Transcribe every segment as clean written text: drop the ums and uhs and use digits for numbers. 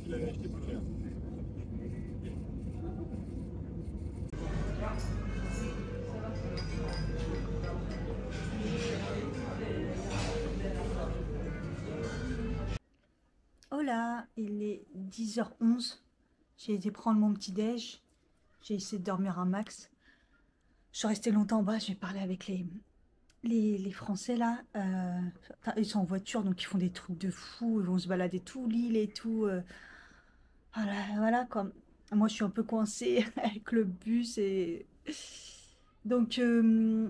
Il avait acheté plus cher. Hola, il est 10h11. J'ai été prendre mon petit déj. J'ai essayé de dormir un max. Je suis restée longtemps en bas. J'ai parlé avec les Français là. Enfin, ils sont en voiture donc ils font des trucs de fou. Ils vont se balader tout l'île et tout. Voilà quoi. Moi je suis un peu coincée avec le bus et. Donc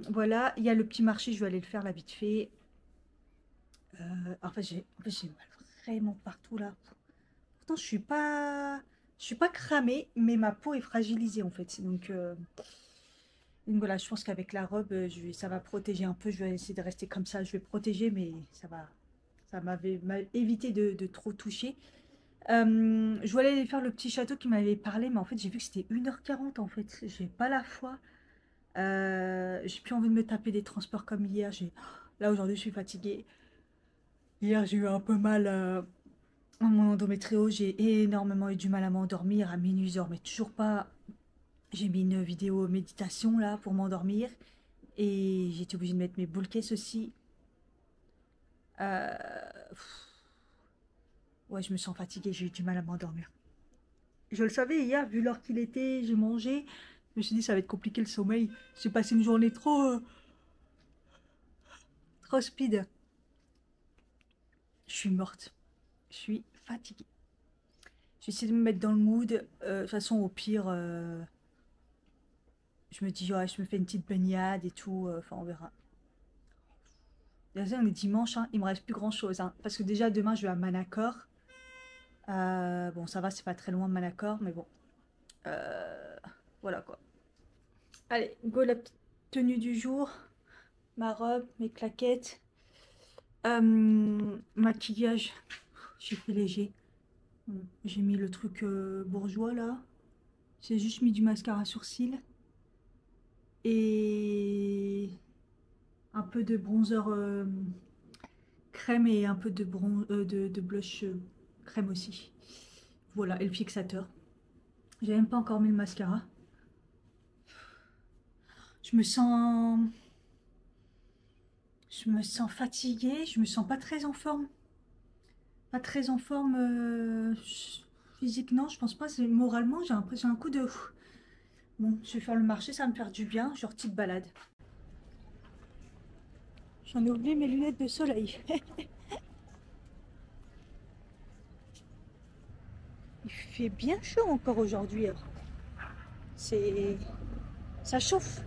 voilà, il y a le petit marché. Je vais aller le faire là vite fait. J'ai mal vraiment partout là. Pourtant, je suis pas cramée, mais ma peau est fragilisée en fait. Donc voilà, je pense qu'avec la robe, ça va protéger un peu. Je vais essayer de rester comme ça. Je vais protéger, mais m'a évité de trop toucher. Je voulais aller faire le petit château qui m'avait parlé, mais en fait, j'ai vu que c'était 1h40 en fait. J'ai pas la foi. J'ai plus envie de me taper des transports comme hier. Là, aujourd'hui, je suis fatiguée. Hier, j'ai eu un peu mal. Mon endométrio, j'ai énormément eu du mal à m'endormir. À minuit, je dormais toujours pas. J'ai mis une vidéo méditation là pour m'endormir. Et j'ai été obligée de mettre mes boules caisses aussi. Euh, Ouais, je me sens fatiguée, j'ai eu du mal à m'endormir. Je le savais hier, vu l'heure qu'il était, j'ai mangé. Je me suis dit, ça va être compliqué le sommeil. J'ai passé une journée trop speed. Je suis morte. Je suis fatiguée. J'ai essayé de me mettre dans le mood. De toute façon, au pire, je me dis, ouais, je me fais une petite baignade et tout. Enfin, on verra. Déjà, on est dimanche, hein, il me reste plus grand chose. Hein, parce que déjà, demain, je vais à Manacor. Bon, ça va, c'est pas très loin de Manacor, mais bon. Voilà quoi. Allez, go la petite tenue du jour. Ma robe, mes claquettes. Maquillage, j'ai fait léger. J'ai mis le truc bourgeois là. J'ai juste mis du mascara sourcil. Et un peu de bronzer crème et un peu de blush crème aussi. Voilà, et le fixateur. J'ai même pas encore mis le mascara. Je me sens... Je me sens fatiguée, je me sens pas très en forme. Pas très en forme physique, non, je pense pas. Moralement, j'ai l'impression un coup de... Bon, je vais faire le marché, ça va me faire du bien, genre petite balade. J'en ai oublié mes lunettes de soleil. Il fait bien chaud encore aujourd'hui. C'est... Ça chauffe.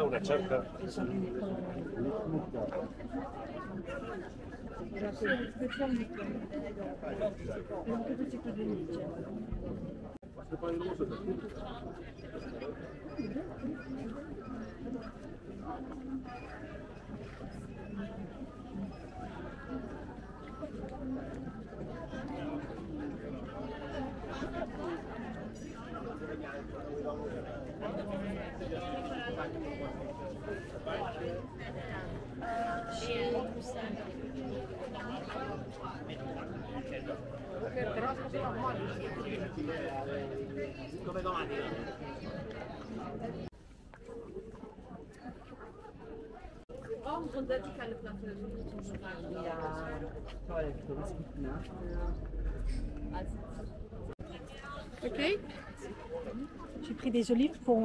Una cerca. Ok. J'ai pris des olives pour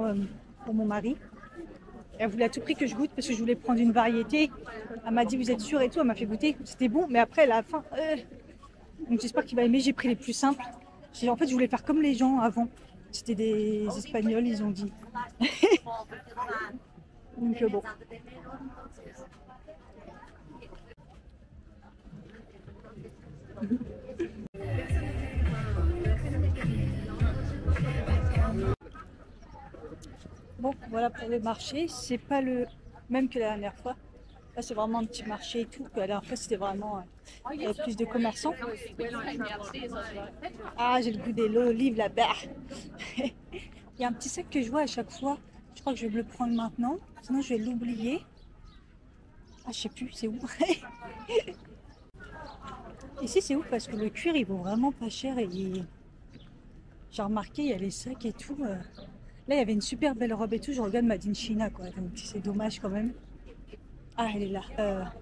mon mari. Elle voulait à tout prix que je goûte parce que je voulais prendre une variété. Elle m'a dit vous êtes sûre et tout, elle m'a fait goûter. C'était bon, mais après à la fin. Donc j'espère qu'il va aimer. J'ai pris les plus simples. En fait, je voulais faire comme les gens avant. C'était des Espagnols, ils ont dit. Donc bon. Bon, voilà pour le marché. C'est pas le même que la dernière fois. Là, c'est vraiment un petit marché et tout. La dernière fois, c'était vraiment plus de commerçants. Ah, j'ai le goût des olives là-bas. Il y a un petit sac que je vois à chaque fois. Je crois que je vais me le prendre maintenant. Sinon, je vais l'oublier. Ah, je sais plus, c'est où. Ici, c'est où parce que le cuir, il vaut vraiment pas cher. Et j'ai remarqué, il y a les sacs et tout. Là, il y avait une super belle robe et tout. Je regarde Made in China, quoi. Donc, c'est dommage quand même. Ah, elle est là.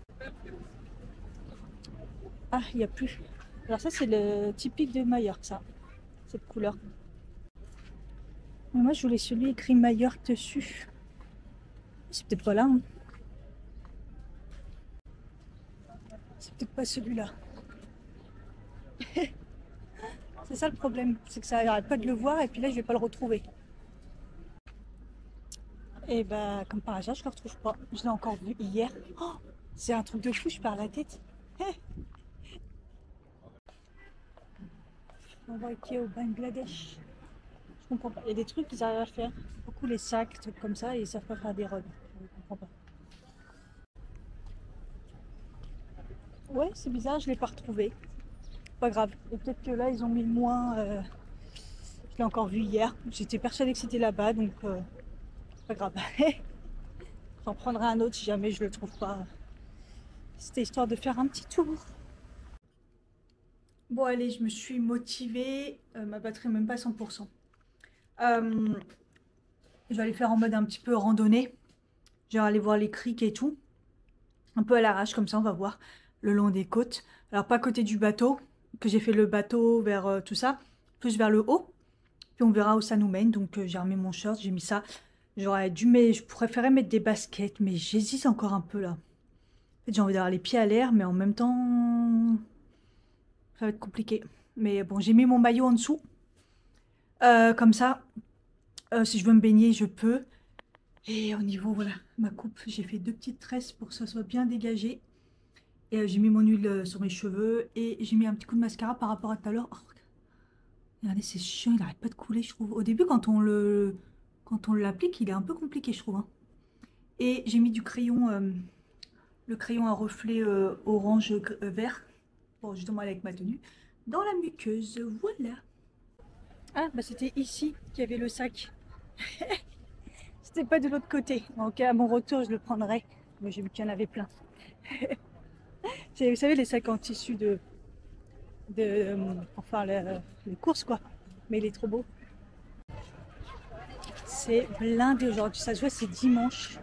Ah, il n'y a plus. Alors ça, c'est le typique de Majorque, ça. Cette couleur. Mais moi, je voulais celui écrit Majorque dessus. C'est peut-être pas là. Hein. C'est peut-être pas celui-là. C'est ça le problème. C'est que ça n'arrête pas de le voir et puis là, je vais pas le retrouver. Et bah, comme par hasard, je le retrouve pas. Je l'ai encore vu hier. Oh, c'est un truc de fou, je perds la tête. On va ici au Bangladesh. Je comprends pas. Il y a des trucs qu'ils arrivent à faire. Beaucoup les sacs, trucs comme ça, et ils savent pas faire des robes. Je comprends pas. Ouais, c'est bizarre, je l'ai pas retrouvé. Pas grave. Et peut-être que là, ils ont mis le moins. Je l'ai encore vu hier. J'étais persuadée que c'était là-bas, donc pas grave. J'en prendrai un autre si jamais je le trouve pas. C'était histoire de faire un petit tour. Bon, allez, je me suis motivée. Ma batterie n'est même pas à 100%. Je vais aller faire en mode un petit peu randonnée. Je vais aller voir les criques et tout. Un peu à l'arrache, comme ça, on va voir le long des côtes. Alors, pas à côté du bateau, que j'ai fait le bateau vers tout ça, plus vers le haut. Puis on verra où ça nous mène. Donc, j'ai remis mon short, j'ai mis ça. J'aurais dû, mais je préférais mettre des baskets, mais j'hésite encore un peu là. En fait, j'ai envie d'avoir les pieds à l'air, mais en même temps, ça va être compliqué. Mais bon, j'ai mis mon maillot en dessous. Comme ça, si je veux me baigner, je peux. Et au niveau, voilà, ma coupe, j'ai fait 2 petites tresses pour que ça soit bien dégagé. Et j'ai mis mon huile sur mes cheveux. Et j'ai mis un petit coup de mascara par rapport à tout à l'heure. Oh, regardez, c'est chiant, il n'arrête pas de couler, je trouve. Au début, quand on l'applique, il est un peu compliqué, je trouve. Hein. Et j'ai mis du crayon, le crayon à reflet orange vert. Pour justement aller avec ma tenue. Dans la muqueuse, voilà. Ah, bah c'était ici qu'il y avait le sac. C'était pas de l'autre côté. Donc à mon retour, je le prendrai. Mais j'ai vu qu'il y en avait plein. Vous savez, les sacs en tissu enfin, les courses, quoi. Mais il est trop beau. C'est blindé aujourd'hui. Ça se voit, c'est dimanche.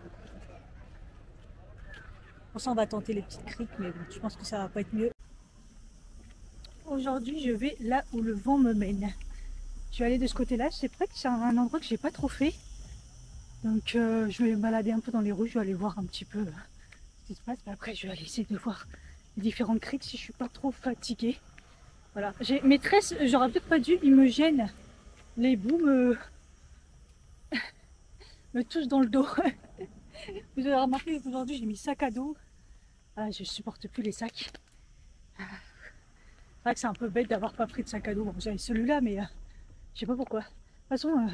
Pour ça, on va tenter les petites criques, mais bon, je pense que ça va pas être mieux. Aujourd'hui, je vais là où le vent me mène. Je vais aller de ce côté-là. C'est près que c'est un endroit que j'ai pas trop fait. Donc je vais me balader un peu dans les rues, je vais aller voir un petit peu ce qui se passe. Mais après, je vais aller essayer de voir les différentes criques si je suis pas trop fatiguée. Voilà. Mes tresses, j'aurais peut-être pas dû, ils me gênent. Les bouts me touchent dans le dos. Vous avez remarqué qu'aujourd'hui, j'ai mis sac à dos. Ah, je supporte plus les sacs. C'est vrai que c'est un peu bête d'avoir pas pris de sac à dos. Bon, j'avais celui-là, mais je sais pas pourquoi. De toute façon,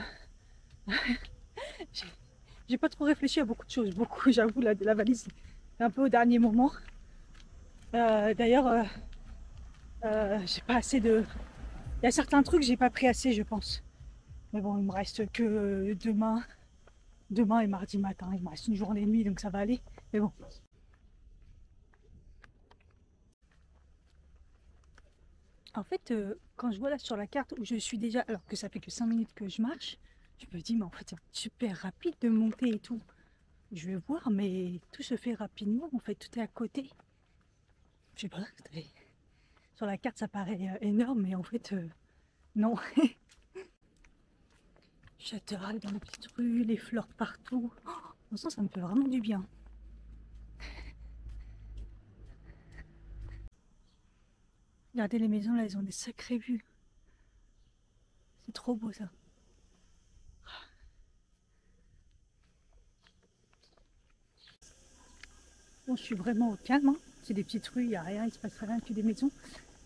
j'ai pas trop réfléchi à beaucoup de choses. Beaucoup, j'avoue, la valise, c'est un peu au dernier moment. D'ailleurs, j'ai pas assez de... Il y a certains trucs, j'ai pas pris assez, je pense. Mais bon, il me reste que demain et mardi matin. Il me reste une journée et demie, donc ça va aller. Mais bon. En fait, quand je vois là sur la carte où je suis déjà, alors que ça fait que 5 minutes que je marche, je me dis, mais en fait, c'est super rapide de monter et tout. Je vais voir, mais tout se fait rapidement. En fait, tout est à côté. Je sais pas, sur la carte, ça paraît énorme, mais en fait, non. Châteaural dans les petites rues, les fleurs partout. Oh, ça me fait vraiment du bien. Regardez les maisons là, elles ont des sacrées vues. C'est trop beau ça. Bon, je suis vraiment au calme. Hein. C'est des petites rues, il n'y a rien, il se passe rien que des maisons.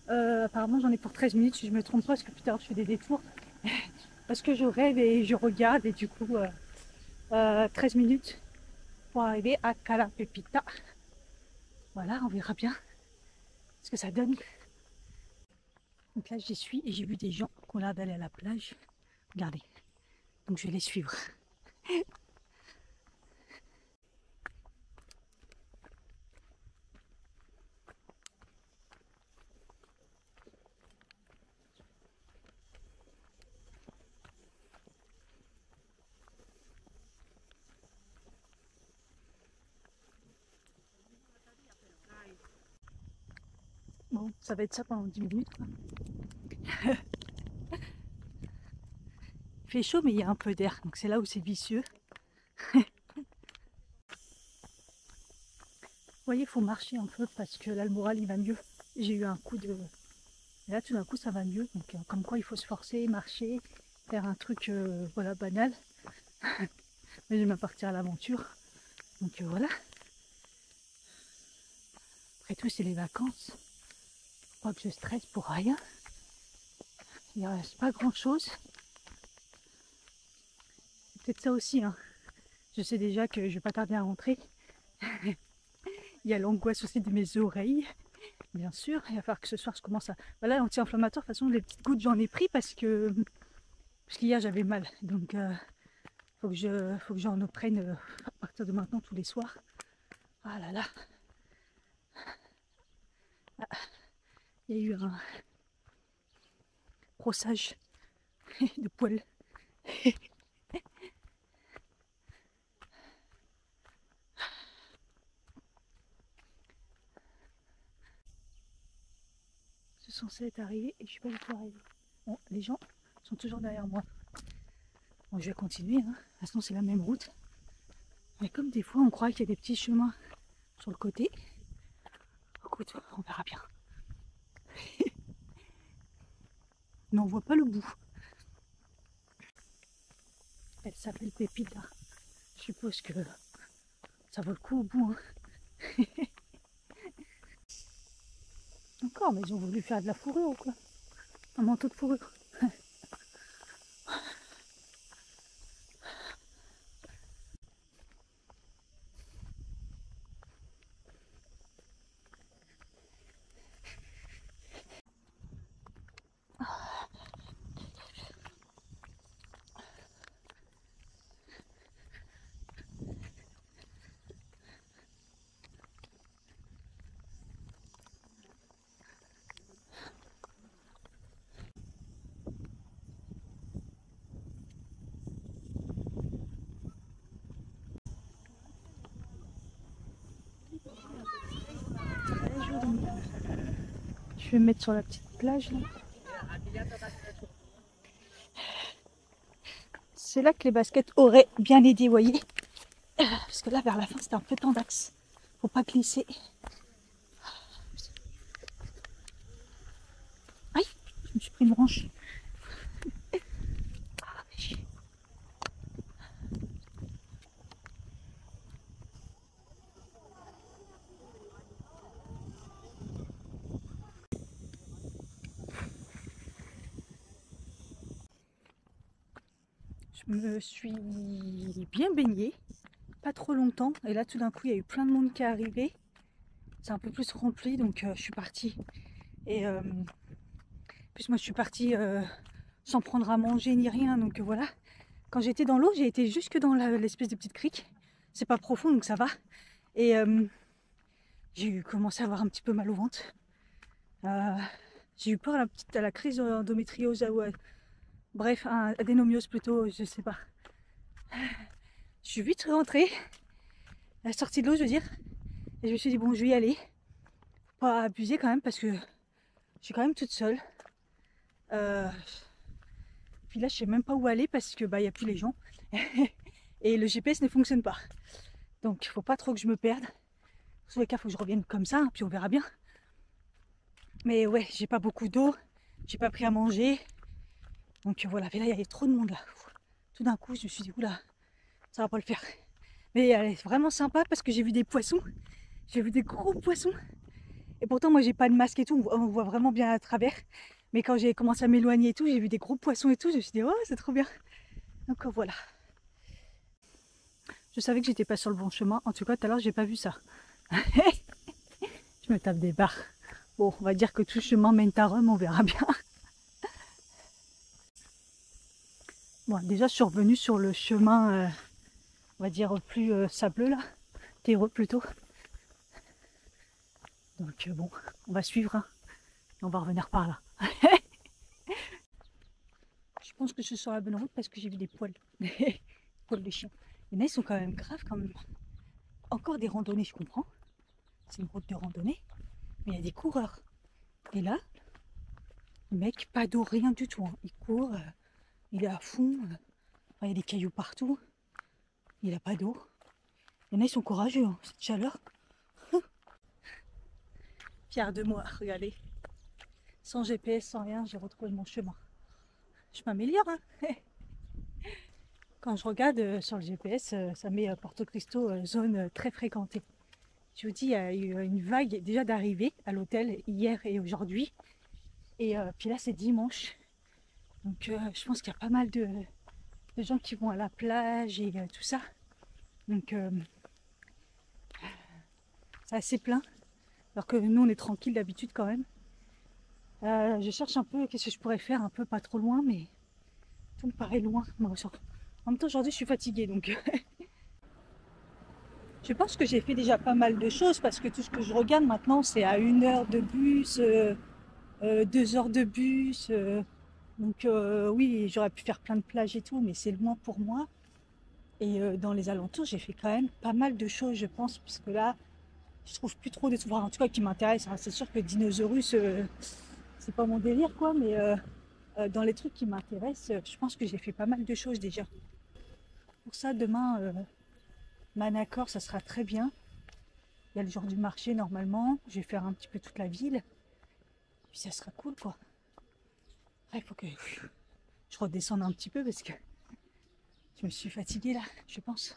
Apparemment, j'en ai pour 13 minutes si je me trompe pas, parce que plus tard je fais des détours. Parce que je rêve et je regarde et du coup, 13 minutes pour arriver à Cala Pepita. Voilà, on verra bien ce que ça donne. Donc là, j'y suis et j'ai vu des gens qui ont l'air d'aller à la plage. Regardez. Donc je vais les suivre. Bon, ça va être ça pendant 10 minutes, quoi. Il fait chaud, mais il y a un peu d'air, donc c'est là où c'est vicieux. Vous voyez, il faut marcher un peu parce que là, le moral, il va mieux. J'ai eu un coup de... Et là, tout d'un coup, ça va mieux. Donc, comme quoi, il faut se forcer, marcher, faire un truc, voilà, banal. Mais je vais partir à l'aventure. Donc, voilà. Après tout, c'est les vacances. Je crois que je stresse pour rien. Il ne reste pas grand-chose. C'est peut-être ça aussi, hein. Je sais déjà que je vais pas tarder à rentrer. Il y a l'angoisse aussi de mes oreilles, bien sûr. Il va falloir que ce soir je commence à... Voilà, l'anti-inflammatoire, de toute façon, les petites gouttes, j'en ai pris parce qu'hier j'avais mal. Donc, faut que j'en prenne à partir de maintenant tous les soirs. Ah là là. Ah, il y a eu un brossage de poils. C'est censé être arrivé et je suis pas du tout arrivée. Bon, les gens sont toujours derrière moi. Bon, je vais continuer, hein. De toute façon, c'est la même route. Mais comme des fois, on croit qu'il y a des petits chemins sur le côté. Écoute, on verra bien. Mais on voit pas le bout. Elle s'appelle Pépite, là. Je suppose que ça vaut le coup au bout, hein. Encore, mais ils ont voulu faire de la fourrure ou quoi? Un manteau de fourrure. Je vais me mettre sur la petite plage là. C'est là que les baskets auraient bien aidé, vous voyez. Parce que là, vers la fin, c'était un peu tendax. Faut pas glisser. Aïe, je me suis pris une branche. Je me suis bien baignée, pas trop longtemps. Et là, tout d'un coup, il y a eu plein de monde qui est arrivé. C'est un peu plus rempli, donc je suis partie. Et plus moi, je suis partie sans prendre à manger ni rien. Donc voilà. Quand j'étais dans l'eau, j'ai été jusque dans l'espèce de petite crique. C'est pas profond, donc ça va. Et j'ai commencé à avoir un petit peu mal au ventre. J'ai eu peur à la crise d'endométriose, bref, adénomiose plutôt, je sais pas. Je suis vite rentrée, à la sortie de l'eau, je veux dire. Et je me suis dit, bon, je vais y aller. Faut pas abuser quand même, parce que je suis quand même toute seule. Puis là, je sais même pas où aller, parce que bah, y a plus les gens. Et le GPS ne fonctionne pas. Donc, il faut pas trop que je me perde. Dans tous les cas, il faut que je revienne comme ça, puis on verra bien. Mais ouais, j'ai pas beaucoup d'eau, j'ai pas pris à manger. Donc voilà, mais là, il y a trop de monde là. Tout d'un coup, je me suis dit, oula, ça va pas le faire. Mais elle est vraiment sympa parce que j'ai vu des poissons. J'ai vu des gros poissons. Et pourtant, moi, j'ai pas de masque et tout, on voit vraiment bien à travers. Mais quand j'ai commencé à m'éloigner et tout, j'ai vu des gros poissons et tout, je me suis dit, oh, c'est trop bien. Donc voilà. Je savais que j'étais pas sur le bon chemin. En tout cas, tout à l'heure, j'ai pas vu ça. Je me tape des barres. Bon, on va dire que tout chemin mène à Rome, on verra bien. Bon, déjà, je suis revenue sur le chemin, on va dire, plus sableux, là. Terreux, plutôt. Donc, bon, on va suivre. Hein. Et on va revenir par là. Je pense que je suis sur la bonne route parce que j'ai vu des poils. Des poils de chien. Il y en a, ils sont quand même graves, quand même. Encore des randonnées, je comprends. C'est une route de randonnée. Mais il y a des coureurs. Et là, le mec, pas d'eau, rien du tout. Hein. Il court, il est à fond. Enfin, il y a des cailloux partout. Il n'a pas d'eau. Il y en a, ils sont courageux, hein, cette chaleur. Fier de moi, regardez. Sans GPS, sans rien, j'ai retrouvé mon chemin. Je m'améliore, hein. Quand je regarde sur le GPS, ça met Porto Cristo, zone très fréquentée. Je vous dis, il y a eu une vague déjà d'arrivée à l'hôtel hier et aujourd'hui. Et puis là, c'est dimanche. Donc je pense qu'il y a pas mal de gens qui vont à la plage et tout ça. Donc c'est assez plein. Alors que nous, on est tranquille d'habitude quand même. Je cherche un peu qu'est-ce que je pourrais faire, un peu pas trop loin, mais tout me paraît loin. En même temps, aujourd'hui, je suis fatiguée, donc je pense que j'ai fait déjà pas mal de choses parce que tout ce que je regarde maintenant, c'est à 1 heure de bus, 2 heures de bus. Donc oui, j'aurais pu faire plein de plages et tout, mais c'est loin pour moi. Et dans les alentours, j'ai fait quand même pas mal de choses, je pense, parce que là, je trouve plus trop de trucs, en tout cas, qui m'intéressent. Hein. C'est sûr que Dinosaurus, c'est pas mon délire, quoi, mais dans les trucs qui m'intéressent, je pense que j'ai fait pas mal de choses déjà. Pour ça, demain, Manacor, ça sera très bien. Il y a le jour du marché, normalement. Je vais faire un petit peu toute la ville. Puis ça sera cool, quoi. Après, il faut que je redescende un petit peu parce que je me suis fatiguée, là, je pense.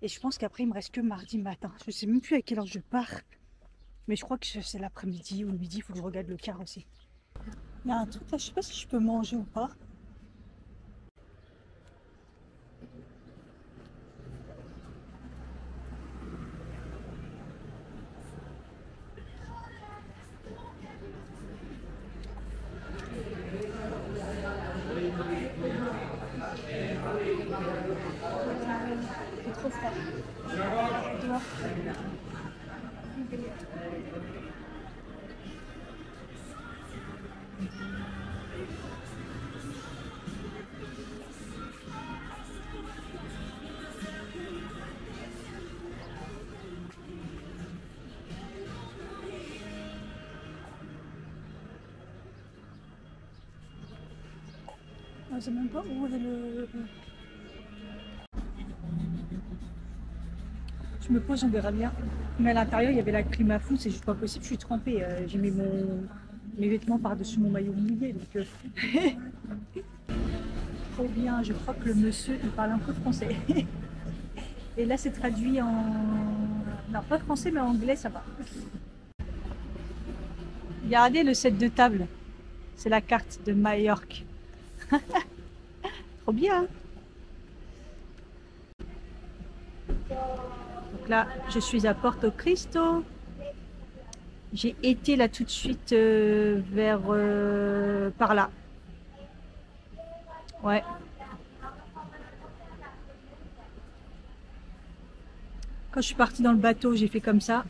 Et je pense qu'après, il me reste que mardi matin. Je sais même plus à quelle heure je pars. Mais je crois que c'est l'après-midi ou le midi. Il faut que je regarde le car aussi. Il y a un truc là, je sais pas si je peux manger ou pas. C'est trop froid. Dehors. Je sais même pas où est le... Je me pose, on verra bien. Mais à l'intérieur, il y avait la clim à fond, c'est juste pas possible, je suis trempée. J'ai mis mes vêtements par-dessus mon maillot mouillé. Donc, trop bien, je crois que le monsieur, il parle un peu français. Et là, c'est traduit en... Non, pas français, mais en anglais, ça va. Regardez le set de table. C'est la carte de Majorque. Trop bien. Donc là, je suis à Porto Cristo. J'ai été là tout de suite vers par là. Ouais. Quand je suis partie dans le bateau, j'ai fait comme ça.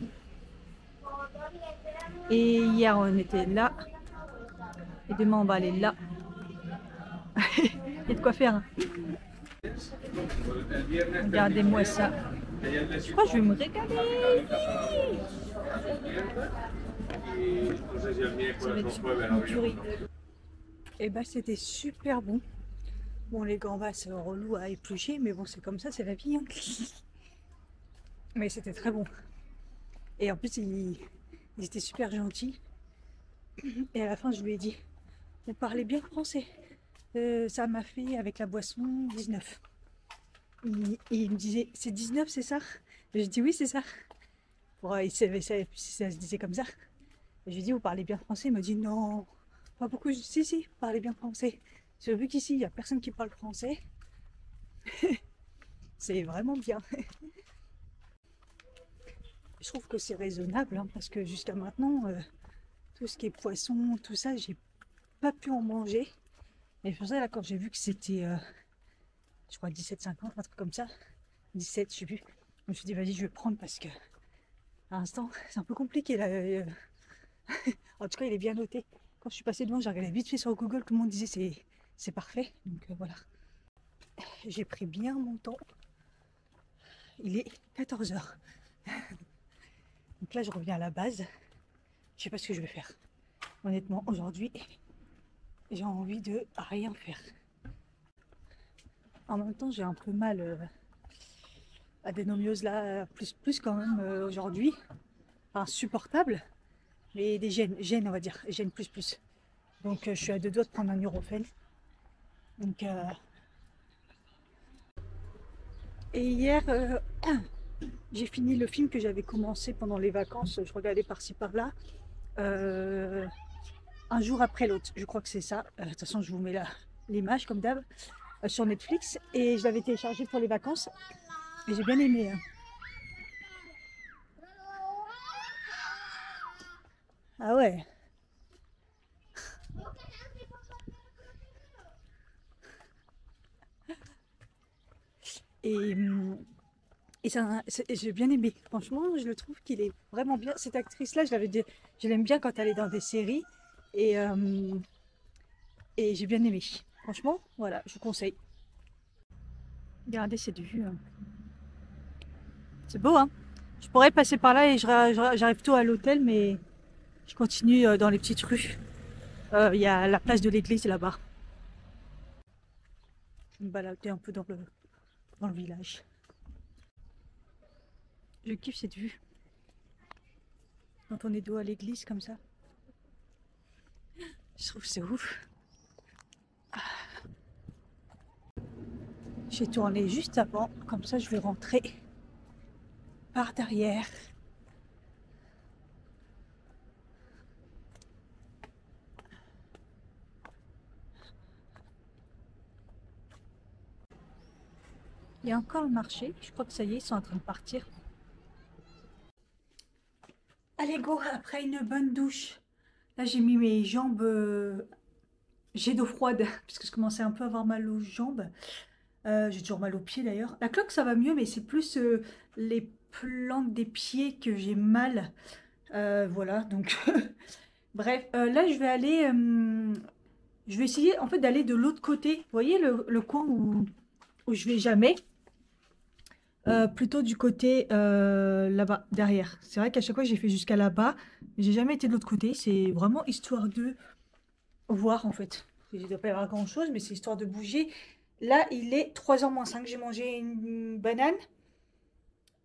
Et hier, on était là. Et demain, on va aller là. Il y a de quoi faire. Hein. Regardez-moi ça. Je crois que je vais me régaler. Ça va être une tuerie. Et bah, c'était super bon. Bon, les gambas, c'est relou à éplucher, mais bon, c'est comme ça, c'est la vie. Hein. Mais c'était très bon. Et en plus, ils étaient super gentils. Et à la fin, je lui ai dit, vous parlez bien français. Ça m'a fait, avec la boisson, 19. Et il me disait, c'est 19, c'est ça? Et je dis, oui, c'est ça. Bon, il savait ça se disait comme ça. Et je lui ai dit, vous parlez bien français? Il m'a dit, non, pas beaucoup. Je dis, si, vous parlez bien français. J'ai vu qu'ici, il n'y a personne qui parle français. C'est vraiment bien. Je trouve que c'est raisonnable hein, parce que jusqu'à maintenant, tout ce qui est poisson, tout ça, j'ai pas pu en manger. Mais pour ça, là, quand j'ai vu que c'était, je crois 17,50, un truc comme ça, 17, je sais plus, je me suis dit, vas-y, je vais prendre parce que à l'instant, c'est un peu compliqué là. En tout cas, il est bien noté. Quand je suis passée devant, j'ai regardé vite fait sur Google, tout le monde disait c'est parfait. Donc voilà. J'ai pris bien mon temps. Il est 14 h. Donc là, je reviens à la base. Je sais pas ce que je vais faire. Honnêtement, aujourd'hui, j'ai envie de rien faire. En même temps, j'ai un peu mal adénomiose là, plus quand même aujourd'hui. Insupportable. Mais des gènes, on va dire. Gènes plus. Donc je suis à 2 doigts de prendre un Nurofen. Donc et hier j'ai fini le film que j'avais commencé pendant les vacances. Je regardais par-ci par-là. Un jour après l'autre, je crois que c'est ça. De toute façon, je vous mets l'image comme d'hab sur Netflix. Et je l'avais téléchargé pour les vacances. Et j'ai bien aimé. Hein. Ah ouais. Et j'ai bien aimé. Franchement, je le trouve qu'il est vraiment bien. Cette actrice-là, je l'aime bien quand elle est dans des séries. Et j'ai bien aimé. Franchement, voilà, je vous conseille. Regardez cette vue. Hein. C'est beau, hein. Je pourrais passer par là et j'arrive tôt à l'hôtel, mais je continue dans les petites rues. Il y a la place de l'église là-bas. Je me baladais un peu dans le village. Je kiffe cette vue. Quand on est dos à l'église comme ça. Je trouve que c'est ouf. J'ai tourné juste avant, comme ça je vais rentrer par derrière. Il y a encore le marché, je crois que ça y est, ils sont en train de partir. Allez go, après une bonne douche. Là j'ai mis mes jambes, j'ai d'eau froide, parce que je commençais un peu à avoir mal aux jambes. J'ai toujours mal aux pieds d'ailleurs. La cloque ça va mieux, mais c'est plus les plantes des pieds que j'ai mal. Voilà, donc bref, là je vais aller, je vais essayer en fait d'aller de l'autre côté. Vous voyez le coin où je vais jamais. Plutôt du côté là-bas, derrière. C'est vrai qu'à chaque fois j'ai fait jusqu'à là-bas, mais j'ai jamais été de l'autre côté. C'est vraiment histoire de voir en fait. Il ne doit pas y avoir grand chose, mais c'est histoire de bouger. Là, il est 3h moins 5. J'ai mangé une banane.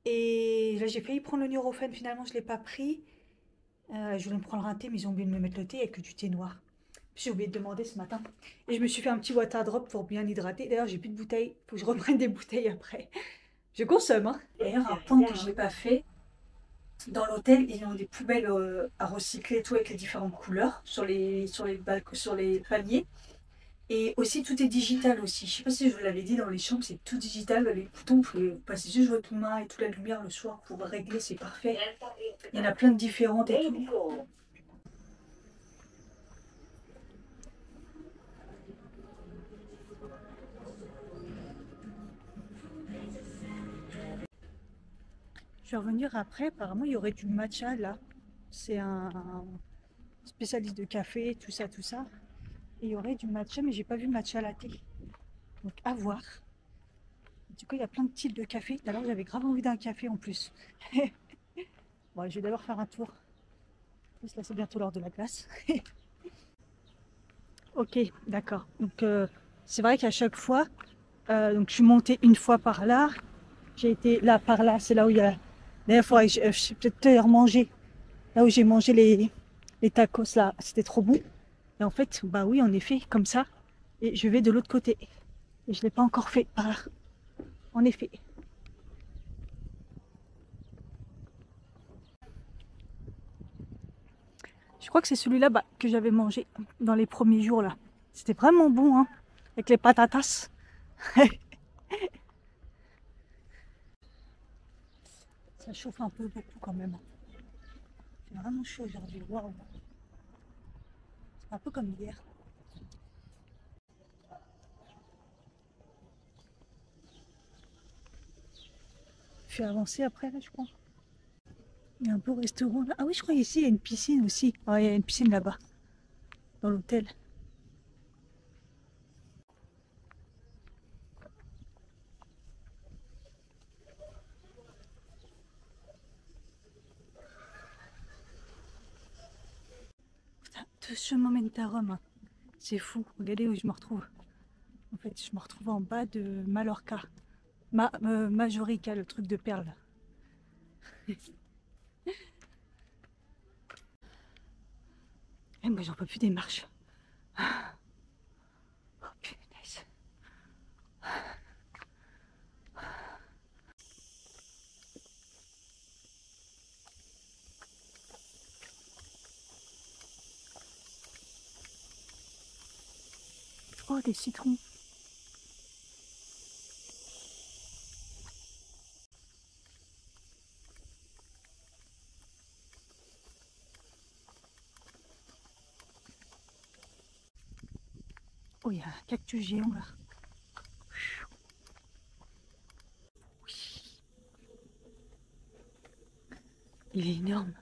Et là, j'ai failli prendre le Nurofen. Finalement, je ne l'ai pas pris. Je voulais me prendre un thé, mais ils ont oublié de me mettre le thé avec du thé noir. J'ai oublié de demander ce matin. Et je me suis fait un petit water drop pour bien hydrater. D'ailleurs, j'ai plus de bouteilles. Il faut que je reprenne des bouteilles après. Je consomme. Hein. D'ailleurs, un point que je n'ai pas fait. Dans l'hôtel, ils ont des poubelles à recycler, tout avec les différentes couleurs sur les balcons, sur les paliers. Et aussi, tout est digital aussi. Je ne sais pas si je vous l'avais dit, dans les chambres, c'est tout digital. Les boutons, vous pouvez passer juste votre main et toute la lumière le soir pour régler, c'est parfait. Il y en a plein de différentes et tout. Je vais revenir après. Apparemment, il y aurait du matcha là. C'est un spécialiste de café, tout ça, tout ça. Et il y aurait du matcha, mais j'ai pas vu matcha latte. Donc à voir. Du coup, il y a plein de types de café. Tout à l'heure, j'avais grave envie d'un café en plus. Bon, je vais d'abord faire un tour. Là, c'est bientôt l'heure de la glace. Ok, d'accord. Donc c'est vrai qu'à chaque fois, donc je suis montée une fois par là. J'ai été là par là, c'est là où il y a. D'ailleurs, il faudrait que je peut-être remanger. Là où j'ai mangé les tacos là, c'était trop bon. Et en fait, bah oui, en effet, comme ça. Et je vais de l'autre côté. Et je ne l'ai pas encore fait par là. En effet. Je crois que c'est celui-là que j'avais mangé dans les premiers jours là. C'était vraiment bon, hein, avec les patatas. Ça chauffe un peu beaucoup quand même. C'est vraiment chaud aujourd'hui. Waouh. C'est un peu comme hier. Je suis avancée après là, je crois. Il y a un beau restaurant là. Ah oui, je crois ici il y a une piscine aussi. Ouais, il y a une piscine là-bas, dans l'hôtel. Putain, 2 chemins mènent à Rome, hein. C'est fou. Regardez où je me retrouve. En fait, je me retrouve en bas de Mallorca. Majorica, le truc de perles. Et moi, j'en peux plus des marches. Oh punaise. Oh, des citrons. Oh, il y a un cactus géant là. Oui. Il est énorme.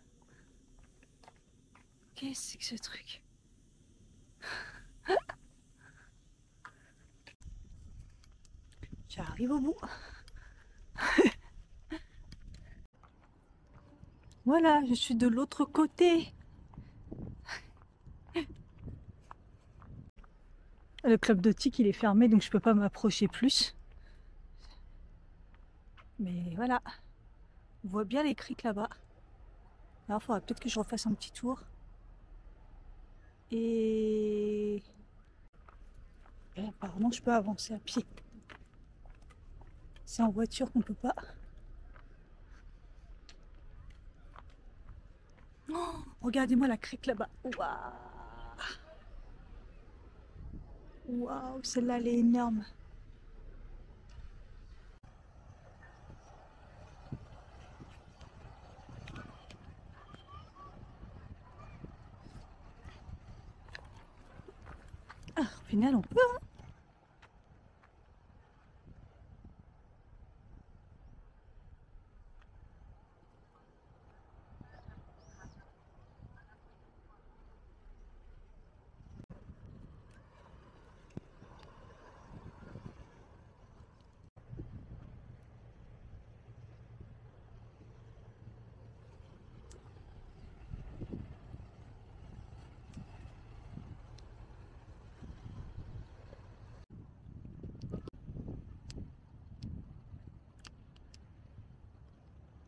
Qu'est-ce que c'est que ce truc? J'arrive au bout. Voilà, je suis de l'autre côté. Le club nautique il est fermé donc je peux pas m'approcher plus. Mais voilà, on voit bien les criques là-bas. Alors il faudra peut-être que je refasse un petit tour. Et apparemment je peux avancer à pied. C'est en voiture qu'on peut pas. Oh, regardez-moi la crique là-bas. Waouh, waouh, celle-là elle est énorme. Ah, au final on peut, hein.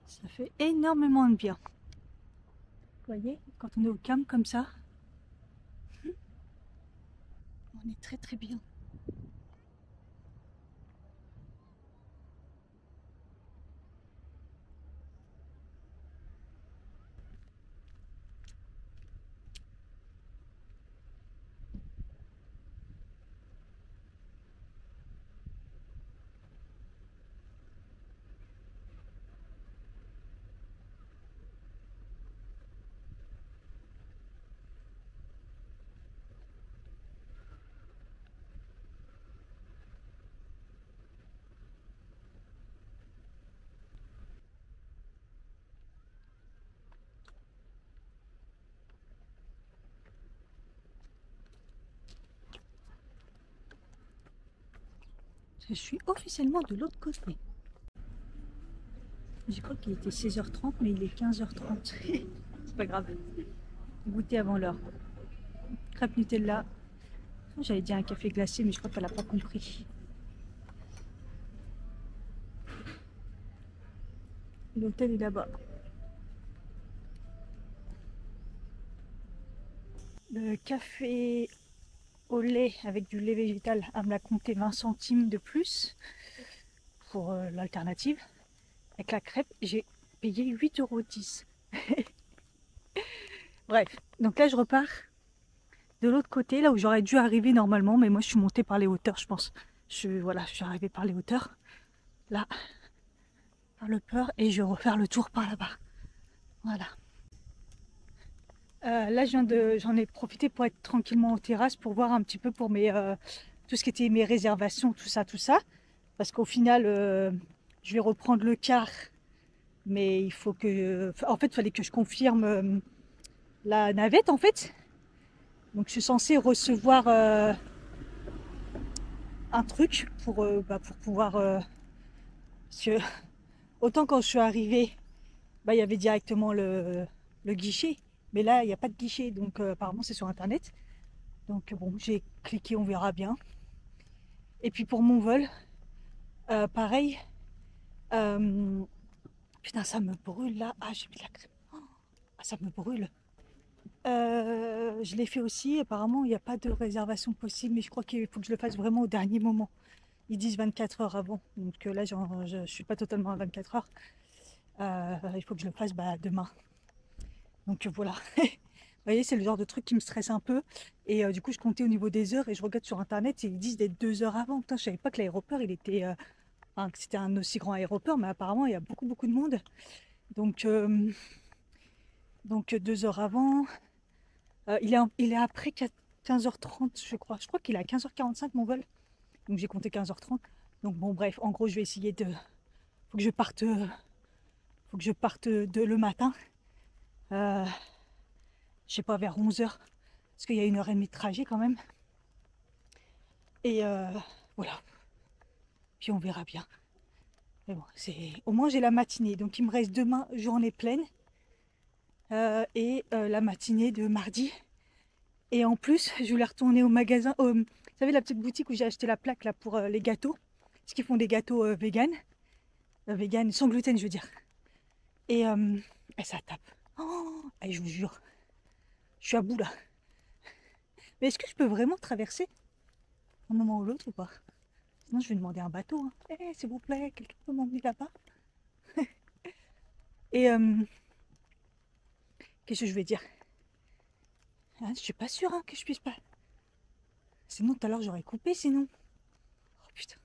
Ça fait énormément de bien. Vous voyez, quand on est au calme comme ça, on est très très bien. Je suis officiellement de l'autre côté. J'ai cru qu'il était 16h30, mais il est 15h30. C'est pas grave. Goûter avant l'heure. Crêpe Nutella. J'allais dire un café glacé, mais je crois qu'elle n'a pas compris. L'hôtel est là-bas. Le café au lait avec du lait végétal, elle me l'a compté 20 centimes de plus pour l'alternative. Avec la crêpe, j'ai payé 8,10 €. Bref, donc là je repars de l'autre côté, là où j'aurais dû arriver normalement, mais moi je suis montée par les hauteurs, je pense. Voilà, je suis arrivée par les hauteurs. Là, faire le peur et je vais refaire le tour par là-bas. Voilà. Là, j'en ai profité pour être tranquillement en terrasse pour voir un petit peu pour tout ce qui était mes réservations, tout ça, tout ça. Parce qu'au final, je vais reprendre le car. Mais il faut que... En fait, il fallait que je confirme la navette, en fait. Donc, je suis censée recevoir un truc pour pouvoir... parce que autant quand je suis arrivée, il y avait directement le guichet. Mais là, il n'y a pas de guichet. Donc, apparemment, c'est sur Internet. Donc, bon, j'ai cliqué, on verra bien. Et puis, pour mon vol, pareil. Putain, ça me brûle là. Ah, j'ai mis de la crème. Ah, ça me brûle. Je l'ai fait aussi. Apparemment, il n'y a pas de réservation possible, mais je crois qu'il faut que je le fasse vraiment au dernier moment. Ils disent 24 heures avant. Donc là, je ne suis pas totalement à 24 heures. Il faut que je le fasse demain. Donc voilà. Vous voyez, c'est le genre de truc qui me stresse un peu. Et du coup, je comptais au niveau des heures et je regarde sur Internet et ils disent d'être 2 heures avant. Putain, je savais pas que l'aéroport, il était... que c'était un aussi grand aéroport, mais apparemment, il y a beaucoup de monde. Donc 2 heures avant... il est après 15h30, je crois. Je crois qu'il est à 15h45 mon vol. Donc j'ai compté 15h30. Donc bon, bref, en gros, je vais essayer de... Faut que je parte le matin. Je sais pas, vers 11h. Parce qu'il y a 1h30 de trajet quand même. Et voilà. Puis on verra bien. Mais bon, au moins j'ai la matinée. Donc il me reste demain journée pleine. Et la matinée de mardi. Et en plus, je voulais retourner au magasin. Vous savez, la petite boutique où j'ai acheté la plaque là pour les gâteaux. Parce qu'ils font des gâteaux vegan. Vegan, sans gluten, je veux dire. Et ça tape. Oh, et je vous jure, je suis à bout là. Mais est-ce que je peux vraiment traverser un moment ou l'autre ou pas? Sinon, je vais demander un bateau. Hein. S'il vous plaît, quelqu'un peut m'emmener là-bas? Et qu'est-ce que je vais dire? Je suis pas sûre que je puisse pas. Sinon, tout à l'heure, j'aurais coupé, sinon. Oh putain.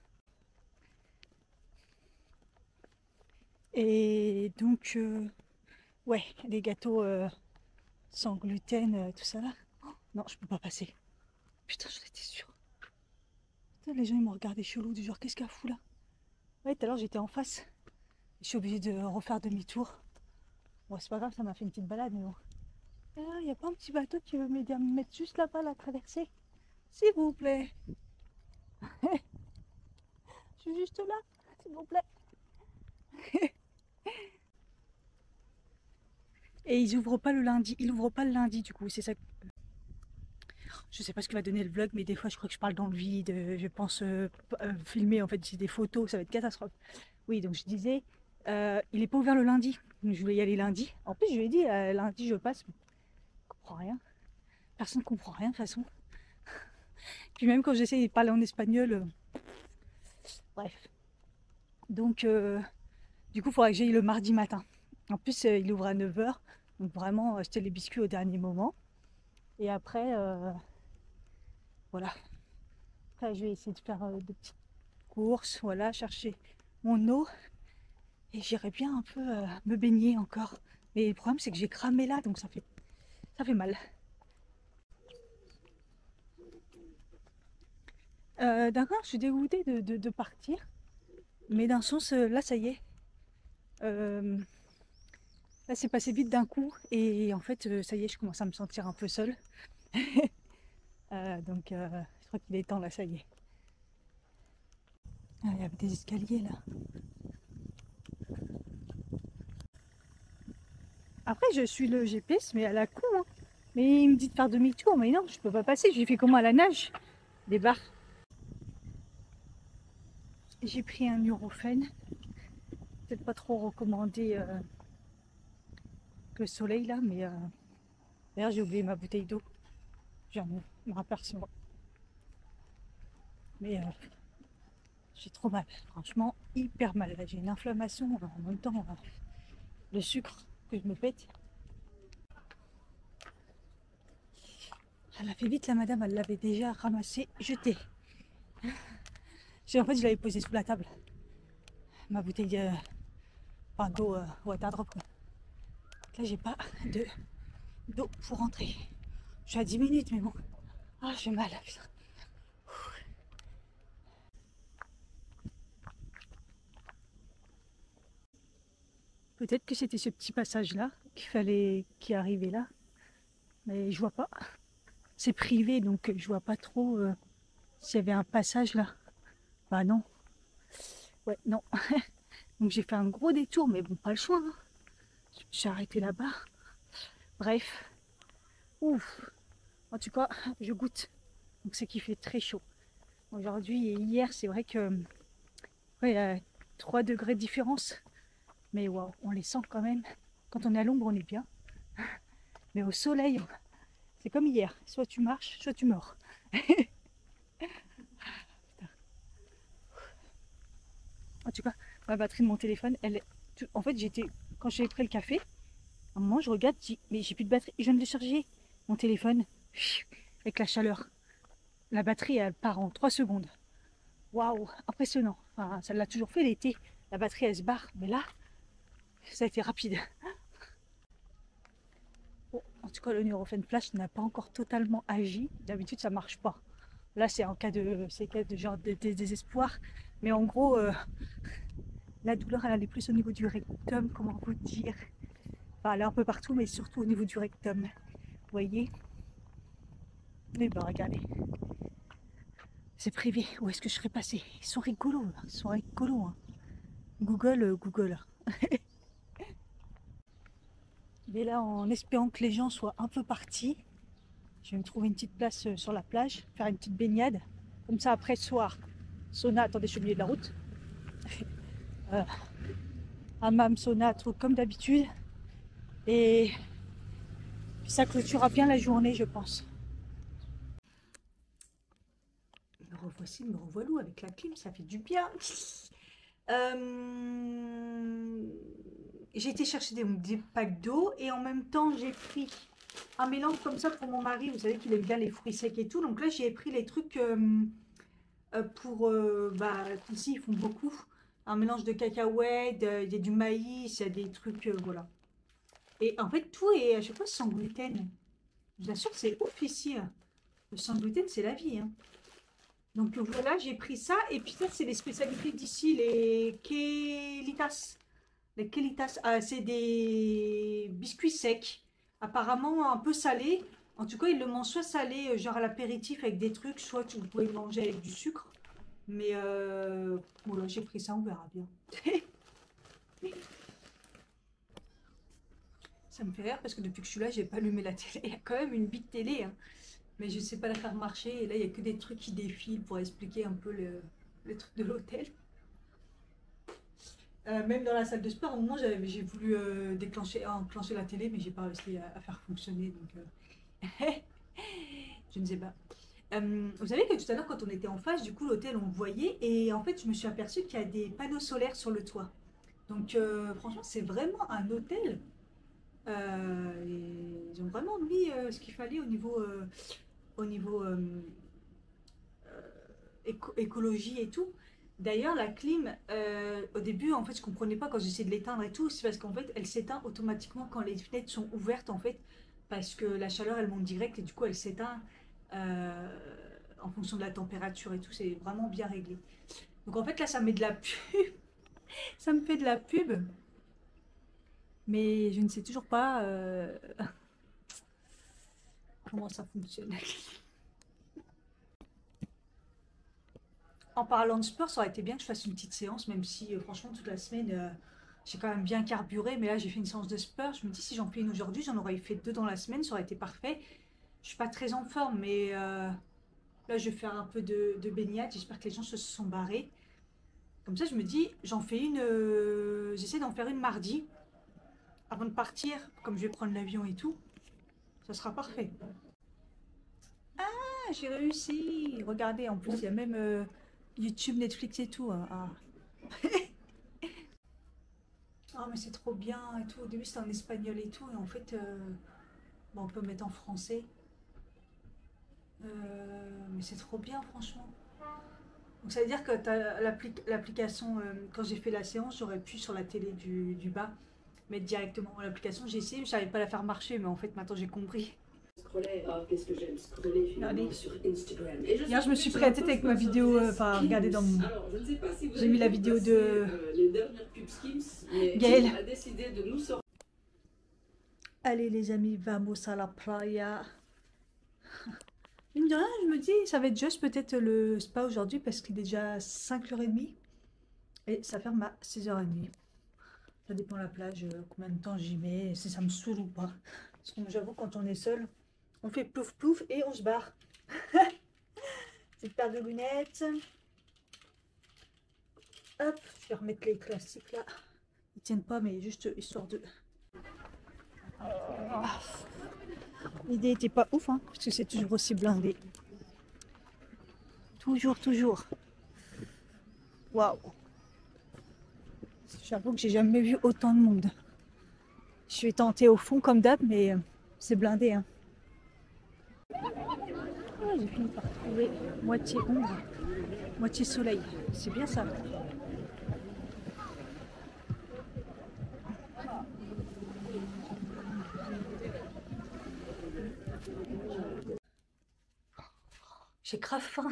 Et donc, ouais, les gâteaux sans gluten, tout ça là. Oh, non, je peux pas passer. Putain, j'en étais sûre. Putain, les gens, ils m'ont regardé chelou, du genre, qu'est-ce qu'elle fout là? Ouais, tout à l'heure, j'étais en face. Je suis obligée de refaire demi-tour. Bon, c'est pas grave, ça m'a fait une petite balade, mais bon. Il n'y a pas un petit bateau qui veut m'aider à me mettre juste là-bas, la traversée? S'il vous plaît. Je suis juste là, s'il vous plaît. Et ils ouvrent pas le lundi. Ils ouvrent pas le lundi, du coup, c'est ça. Je sais pas ce que va donner le vlog, mais des fois, je crois que je parle dans le vide. Je pense filmer, en fait, j'ai des photos, ça va être catastrophe. Oui, donc je disais, il n'est pas ouvert le lundi. Donc, je voulais y aller lundi. En plus, je lui ai dit, lundi, je passe. Je comprends rien. Personne ne comprend rien, de toute façon. Puis même quand j'essaie de parler en espagnol, bref. Donc, du coup, il faudra que j'aille le mardi matin. En plus, il ouvre à 9h. Donc, vraiment, acheter les biscuits au dernier moment. Et après, voilà. Après, je vais essayer de faire des petites courses. Voilà, chercher mon eau. Et j'irai bien un peu me baigner encore. Mais le problème, c'est que j'ai cramé là. Donc, ça fait mal. D'accord, je suis dégoûtée de partir. Mais d'un sens, là, ça y est. Là, c'est passé vite d'un coup. Et en fait, ça y est, je commence à me sentir un peu seule. Donc, je crois qu'il est temps, là, ça y est. Ah, il y avait des escaliers, là. Après, je suis le GPS, mais à la con. Hein. Mais il me dit de faire demi-tour. Mais non, je peux pas passer. J'ai fait comment à la nage? Des barres. J'ai pris un Nurofen. Peut-être pas trop recommandé que le soleil là, mais d'ailleurs j'ai oublié ma bouteille d'eau. J'en me raperçois. Mais j'ai trop mal, franchement hyper mal. J'ai une inflammation en même temps, le sucre que je me pète. Elle a fait vite la madame, elle l'avait déjà ramassé, jeté. En fait je l'avais posée sous la table. Ma bouteille Enfin, d'eau, water drop, quoi. Là, j'ai pas d'eau pour rentrer. Je suis à 10 minutes, mais bon. Ah, j'ai mal, putain. Peut-être que c'était ce petit passage-là qui arrivait là, mais je vois pas. C'est privé, donc je vois pas trop s'il y avait un passage là. Bah non. Ouais, non. Donc j'ai fait un gros détour, mais bon, pas le choix, hein. Je me suis arrêtée là-bas. Bref. Ouf. En tout cas, je goûte. Donc c'est qu'il fait très chaud. Aujourd'hui et hier, c'est vrai que ouais, il y a 3 degrés de différence. Mais waouh, on les sent quand même. Quand on est à l'ombre, on est bien. Mais au soleil, c'est comme hier. Soit tu marches, soit tu meurs. En tout cas, ma batterie de mon téléphone, en fait, quand j'ai pris le café, à un moment, je regarde, je dis, mais j'ai plus de batterie. Je viens de le charger, mon téléphone, avec la chaleur. La batterie, elle part en 3 secondes. Waouh, impressionnant. Enfin, ça l'a toujours fait l'été. La batterie, elle se barre. Mais là, ça a été rapide. Bon, en tout cas, le Nurofen Flash n'a pas encore totalement agi. D'habitude, ça marche pas. Là, c'est en cas de genre de désespoir. Mais en gros, la douleur, elle allait plus au niveau du rectum, comment vous dire. Enfin, elle est un peu partout, mais surtout au niveau du rectum. Vous voyez? Mais ben, regardez. C'est privé. Où est-ce que je serais passée? Ils sont rigolos, là. Ils sont rigolos, hein. Google. Mais là, en espérant que les gens soient un peu partis, je vais me trouver une petite place sur la plage, faire une petite baignade. Comme ça, après, soir, sauna. Attendez, je suis au milieu de la route. Hammam, sauna, truc comme d'habitude. Et puis ça clôturera bien la journée, je pense. Me revoici, me revoilou avec la clim, ça fait du bien. J'ai été chercher des packs d'eau et en même temps j'ai pris un mélange comme ça pour mon mari. Vous savez qu'il aime bien les fruits secs et tout. Donc là j'ai pris les trucs pour... bah, ici ils font beaucoup. Un mélange de cacahuètes, il y a du maïs, il y a des trucs... voilà. Et en fait tout est à chaque fois sans gluten. Je vous assure que c'est ouf ici. Le sans gluten c'est la vie, hein. Donc voilà, j'ai pris ça. Et puis ça, c'est les spécialités d'ici, les Kelitas. Les Kelitas, c'est des biscuits secs. Apparemment un peu salés. En tout cas, ils le mangent soit salé, genre à l'apéritif avec des trucs, soit vous pouvez le manger avec du sucre. Mais voilà, j'ai pris ça, on verra bien. Ça me fait rire parce que depuis que je suis là, j'ai pas allumé la télé. Il y a quand même une big télé, hein. Mais je sais pas la faire marcher. Et là, il n'y a que des trucs qui défilent pour expliquer un peu le truc de l'hôtel. Même dans la salle de sport, au moment, j'ai voulu enclencher la télé, mais j'ai pas réussi à faire fonctionner. Donc, je ne sais pas. Vous savez que tout à l'heure, quand on était en face, du coup, l'hôtel, on le voyait. Et en fait, je me suis aperçue qu'il y a des panneaux solaires sur le toit. Donc, franchement, c'est vraiment un hôtel. Et ils ont vraiment mis ce qu'il fallait au niveau écologie et tout. D'ailleurs, la clim, au début, en fait, je comprenais pas quand j'essayais de l'éteindre et tout. C'est parce qu'en fait, elle s'éteint automatiquement quand les fenêtres sont ouvertes, en fait, parce que la chaleur, elle monte direct et du coup, elle s'éteint en fonction de la température et tout. C'est vraiment bien réglé. Donc, en fait, là, ça me met de la pub. Ça me fait de la pub. Mais je ne sais toujours pas comment ça fonctionne. En parlant de sport, ça aurait été bien que je fasse une petite séance, même si franchement toute la semaine j'ai quand même bien carburé, mais là j'ai fait une séance de sport. Je me dis si j'en fais une aujourd'hui, j'en aurais fait 2 dans la semaine, ça aurait été parfait. Je suis pas très en forme, mais là je vais faire un peu de baignade. J'espère que les gens se sont barrés. Comme ça je me dis, j'en fais une, j'essaie d'en faire une mardi avant de partir, comme je vais prendre l'avion et tout. Ça sera parfait. Ah, j'ai réussi. Regardez, en plus il y a même YouTube, Netflix et tout, hein. Ah. Ah mais c'est trop bien et tout. Au début c'était en espagnol et tout et en fait bon, on peut mettre en français. Mais c'est trop bien franchement. Donc ça veut dire que l'application, quand j'ai fait la séance, j'aurais pu sur la télé du bas mettre directement l'application. J'ai essayé, mais je savais pas la faire marcher, mais en fait maintenant j'ai compris. Scroller, qu'est-ce que j'aime scroller finalement Allez. sur Instagram. Et je Hier, je me suis sur pris la un tête post avec ma vidéo, sponsorisé enfin, Skims. regardez dans mon... Alors, je ne sais pas si vous J'ai avez mis la vu vidéo passer, de les dernières pubs Skims, mais Gaëlle. Skims a décidé de nous sortir. Allez les amis, vamos a la playa. Mine de rien, je me dis, ça va être juste peut-être le spa aujourd'hui parce qu'il est déjà 5h30 et ça ferme à 6h30. Ça dépend de la plage, combien de temps j'y mets, si ça me saoule ou pas. Parce que j'avoue, quand on est seul, on fait plouf plouf et on se barre. Petite paire de lunettes. Hop, je vais remettre les classiques là. Ils tiennent pas, mais juste histoire de... L'idée était pas ouf, hein, parce que c'est toujours aussi blindé. Toujours, toujours. Waouh. J'avoue que j'ai jamais vu autant de monde. Je suis tentée au fond comme d'hab, mais c'est blindé. Hein. Ah, j'ai fini par trouver moitié ombre, moitié soleil. C'est bien ça. J'ai grave faim.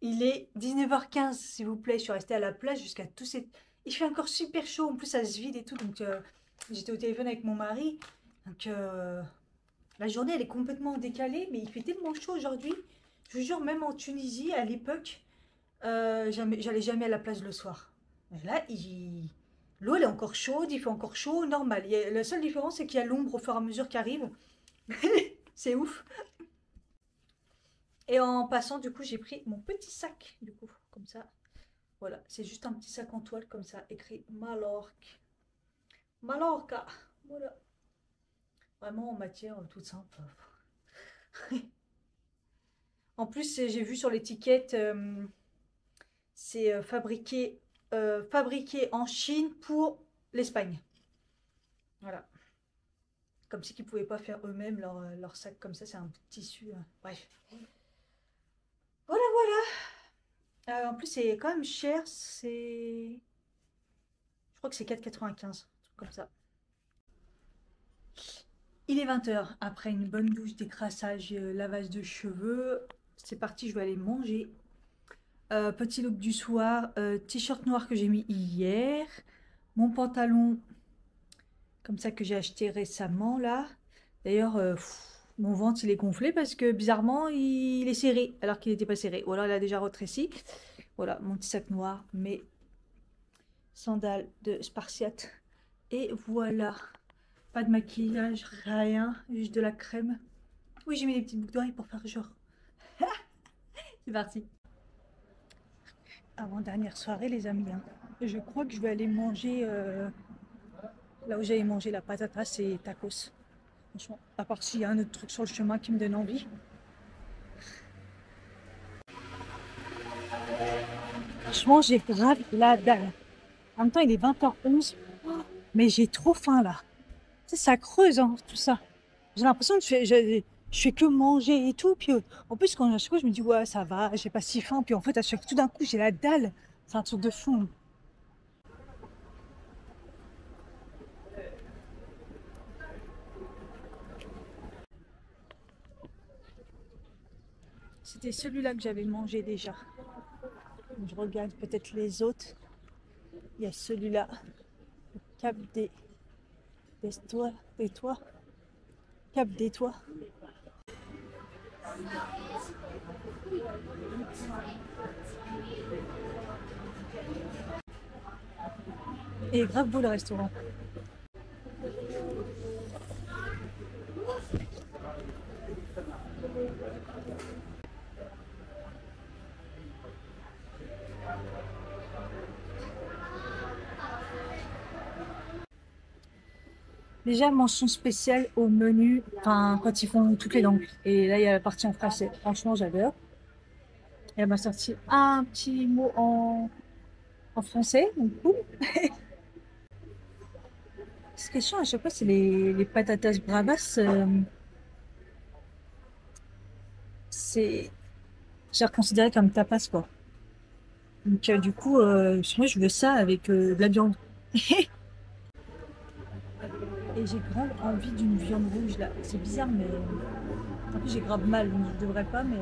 Il est 19h15, s'il vous plaît. Je suis restée à la plage jusqu'à tous ces... Il fait encore super chaud. En plus, ça se vide et tout. Donc, j'étais au téléphone avec mon mari. Donc, la journée, elle est complètement décalée. Mais il fait tellement chaud aujourd'hui. Je vous jure, même en Tunisie, à l'époque, j'allais jamais à la plage le soir. Mais là, l'eau, elle est encore chaude. Il fait encore chaud, normal. La seule différence, c'est qu'il y a l'ombre au fur et à mesure qui arrive. C'est ouf. Et en passant, du coup, j'ai pris mon petit sac, du coup, comme ça. Voilà, c'est juste un petit sac en toile, comme ça, écrit Majorque. Mallorca. Voilà. Vraiment en matière toute simple. En plus, j'ai vu sur l'étiquette, c'est fabriqué en Chine pour l'Espagne. Voilà. Comme si qu'ils ne pouvaient pas faire eux-mêmes leur sac comme ça, c'est un tissu. Bref. Voilà, voilà. En plus, c'est quand même cher. Je crois que c'est 4,95. Comme ça. Il est 20h. Après une bonne douche, décrassage, lavage de cheveux. C'est parti, je vais aller manger. Petit look du soir. T-shirt noir que j'ai mis hier. Mon pantalon, comme ça, que j'ai acheté récemment, là. D'ailleurs, mon ventre, il est gonflé parce que, bizarrement, il est serré, alors qu'il n'était pas serré. Ou alors, il a déjà rétréci. Voilà, mon petit sac noir, mes sandales de Spartiate. Et voilà. Pas de maquillage, rien. Juste de la crème. Oui, j'ai mis des petites boucles d'oreilles pour faire genre. C'est parti. Avant-dernière soirée, les amis. Hein. Je crois que je vais aller manger... là où j'allais manger la patatas et tacos. Franchement, à part s'il y a un autre truc sur le chemin qui me donne envie. Franchement, j'ai grave la dalle. En même temps, il est 20h11. Mais j'ai trop faim là. Tu sais, ça creuse hein, tout ça. J'ai l'impression que je fais que manger et tout. Puis en plus, quand à chaque fois, je me dis, ouais, ça va, j'ai pas si faim. Puis en fait, tout d'un coup, j'ai la dalle. C'est un truc de fou. C'était celui-là que j'avais mangé déjà. Je regarde peut-être les autres. Il y a celui-là. Cap des toits. Cap des toits. Et grave beau le restaurant. Déjà, mention spéciale au menu, enfin, quand ils font toutes les langues. Et là, il y a la partie en français. Franchement, j'adore. Et elle m'a sorti un petit mot en français, donc cool. Ce qui est chiant à chaque fois, c'est les patatas bravas. C'est genre considéré comme tapas, quoi. Donc du coup, moi je veux ça avec de la viande. Et j'ai grave envie d'une viande rouge là. C'est bizarre, mais en plus j'ai grave mal, donc je devrais pas, mais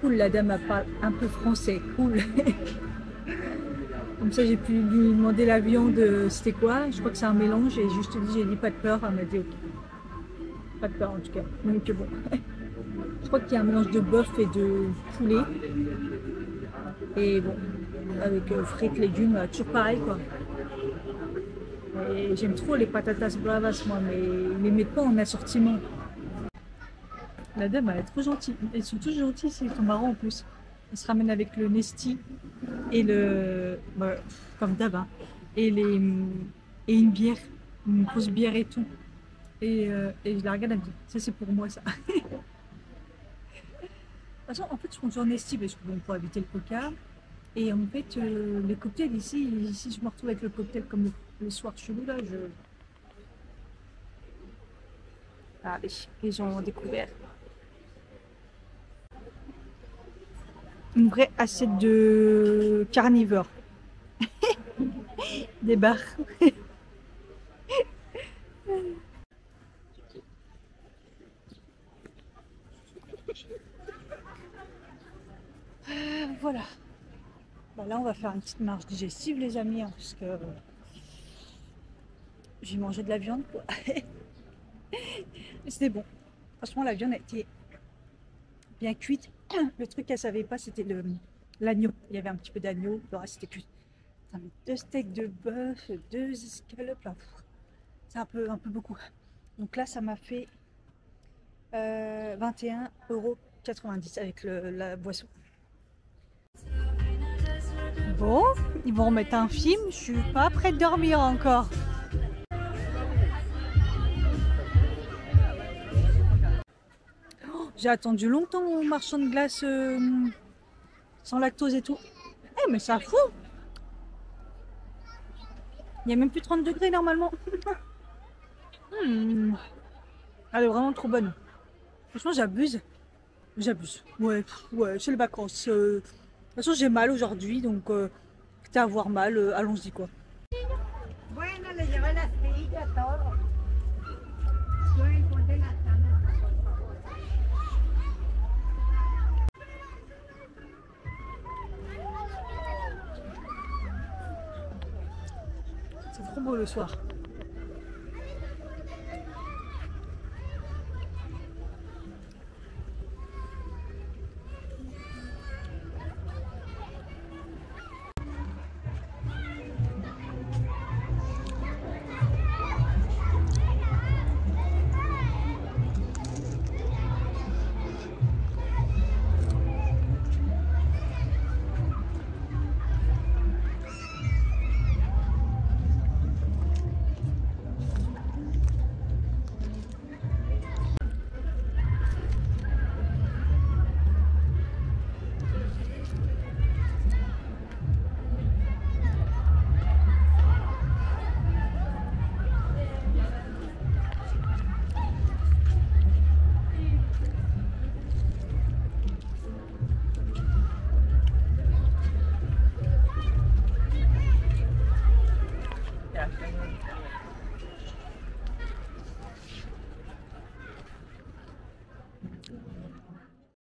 cool, la dame elle parle un peu français, cool. Comme ça j'ai pu lui demander la viande, c'était quoi? Je crois que c'est un mélange et juste dit, j'ai dit pas de peur, elle m'a dit ok. Pas de peur en tout cas. Donc bon. Je crois qu'il y a un mélange de bœuf et de poulet. Et bon, avec frites, légumes, toujours pareil quoi. Et j'aime trop les patatas bravas moi, mais ils les mettent pas en assortiment. La dame elle est trop gentille. Ils sont tous gentils, ils sont marrants en plus. Ils se ramènent avec le Nesti et le... bah, comme d'hab, hein, et une bière, une grosse bière et tout. Et je la regarde, elle me dit, ça c'est pour moi ça. De toute façon, en fait, je prends toujours Nesti parce que bon, pour éviter le coca. Et en fait, les cocktails ici, si je me retrouve avec le cocktail comme le soir chelou là, je... Allez, les gens ont découvert. Une vraie assiette de carnivore. Des bars. Voilà. Bah là, on va faire une petite marche digestive, les amis, hein, parce que j'ai mangé de la viande, quoi. C'était bon. Franchement, la viande a été bien cuite. Le truc qu'elle savait pas, c'était l'agneau. Il y avait un petit peu d'agneau, le reste c'était cuit. Putain, mais 2 steaks de bœuf, 2 escalopes, là. C'est un peu beaucoup. Donc là, ça m'a fait 21,90 € avec la boisson. Bon, ils vont remettre un film, je suis pas prête de dormir encore. Oh, j'ai attendu longtemps mon marchand de glace sans lactose et tout. Eh mais ça fout. Il n'y a même plus 30 degrés normalement. Elle est vraiment trop bonne. Franchement j'abuse. J'abuse. Ouais, ouais, c'est les vacances. De toute façon j'ai mal aujourd'hui, donc quitte à avoir mal, allons-y quoi. C'est trop beau le soir.